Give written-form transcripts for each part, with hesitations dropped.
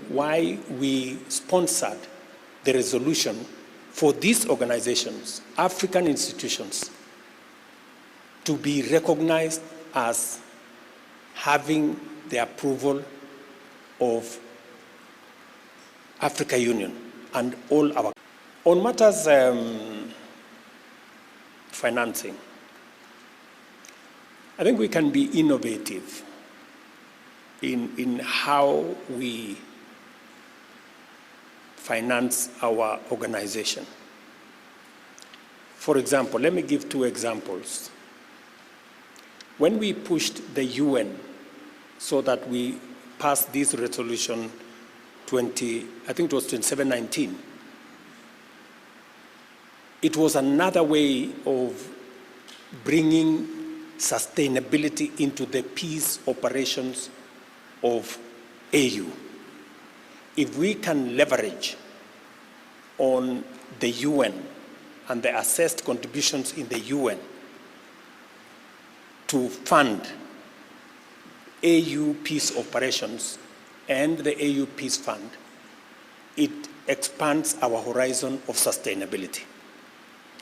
why we sponsored the resolution for these organizations, African institutions, to be recognized as having the approval of African Union and all our. On matters financing, I think we can be innovative in how we finance our organization. For example, let me give 2 examples. When we pushed the UN so that we passed this resolution I think it was 2719, it was another way of bringing sustainability into the peace operations of AU. If we can leverage on the UN and the assessed contributions in the UN to fund AU peace operations and the AU Peace Fund, it expands our horizon of sustainability.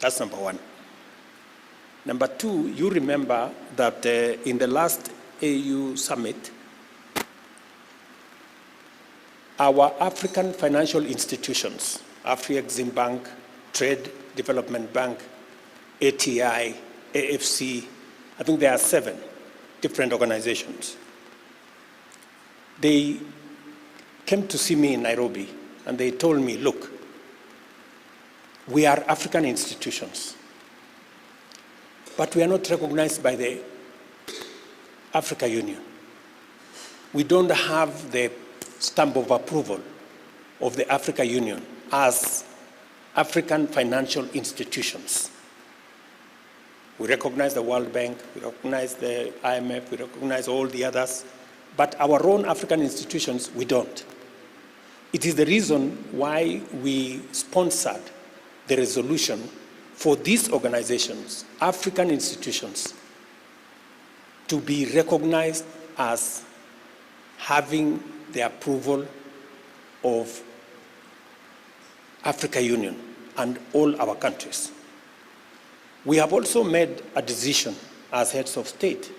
That's number 1. Number 2, you remember that in the last AU summit, our African financial institutions, Afri-Exim Bank, Trade Development Bank, ATI, AFC, I think there are 7 different organizations. They came to see me in Nairobi and they told me, look, we are African institutions, but we are not recognized by the African Union. We don't have the stamp of approval of the African Union as African financial institutions. We recognize the World Bank, we recognize the IMF, we recognize all the others, but our own African institutions, we don't. It is the reason why we sponsored the resolution for these organizations, African institutions, to be recognized as having the approval of African Union and all our countries. We have also made a decision as heads of state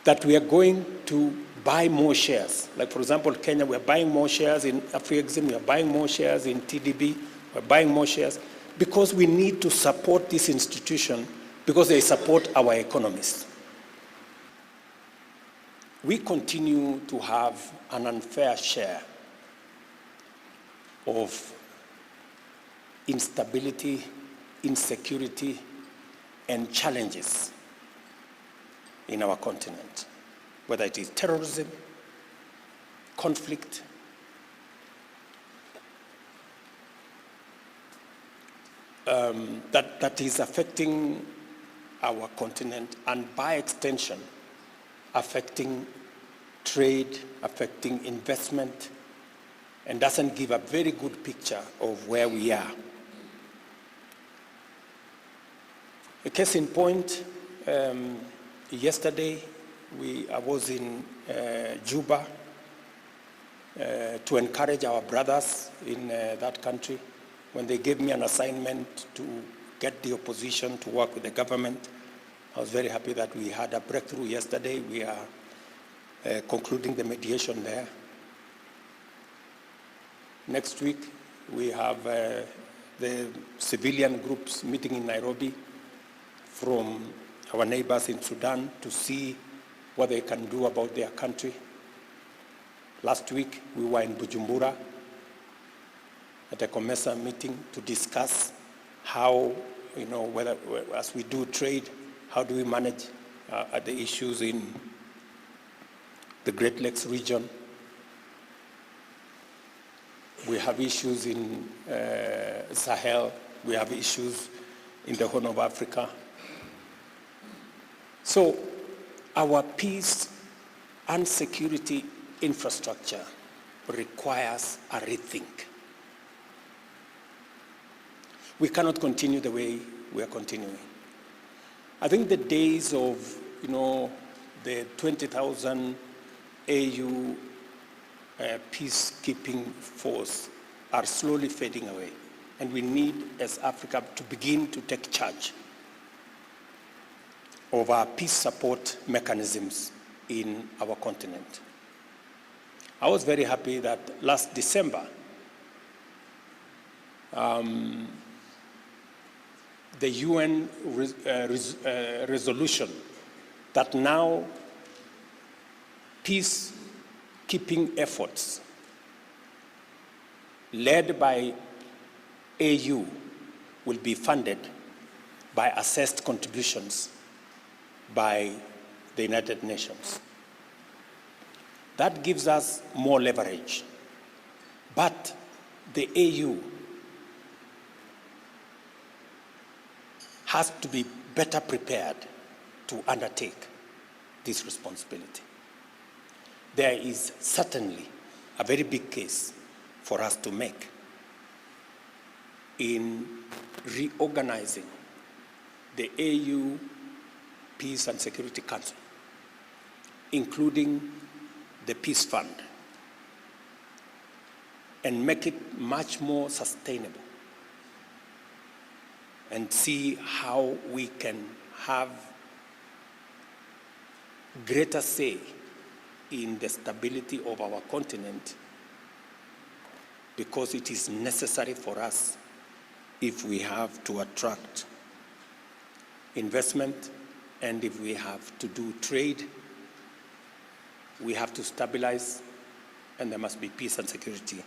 that we are going to buy more shares. Like, for example, Kenya, we are buying more shares in Afri-Exim, we are buying more shares in TDB, we're buying more shares because we need to support this institution because they support our economies. We continue to have an unfair share of instability, insecurity, and challenges in our continent, whether it is terrorism, conflict, that is affecting our continent and by extension affecting trade, affecting investment, and doesn't give a very good picture of where we are. A case in point, yesterday I was in Juba to encourage our brothers in that country when they gave me an assignment to get the opposition to work with the government. I was very happy that we had a breakthrough yesterday. We are concluding the mediation there. Next week, we have the civilian groups meeting in Nairobi from our neighbors in Sudan to see what they can do about their country. Last week, we were in Bujumbura at a COMESA meeting to discuss how, whether as we do trade, how do we manage the issues in the Great Lakes region. We have issues in Sahel. We have issues in the Horn of Africa. So our peace and security infrastructure requires a rethink. We cannot continue the way we are continuing. I think the days of, the 20,000 AU peacekeeping force are slowly fading away. And we need, as Africa, to begin to take charge of our peace support mechanisms in our continent. I was very happy that last December, the UN resolution that now peacekeeping efforts led by AU will be funded by assessed contributions by the United Nations. That gives us more leverage. But the AU has to be better prepared to undertake this responsibility. There is certainly a very big case for us to make in reorganizing the AU Peace and Security Council, including the Peace Fund, and make it much more sustainable, and see how we can have greater say in the stability of our continent, because it is necessary for us if we have to attract investment and if we have to do trade. We have to stabilize, and there must be peace and security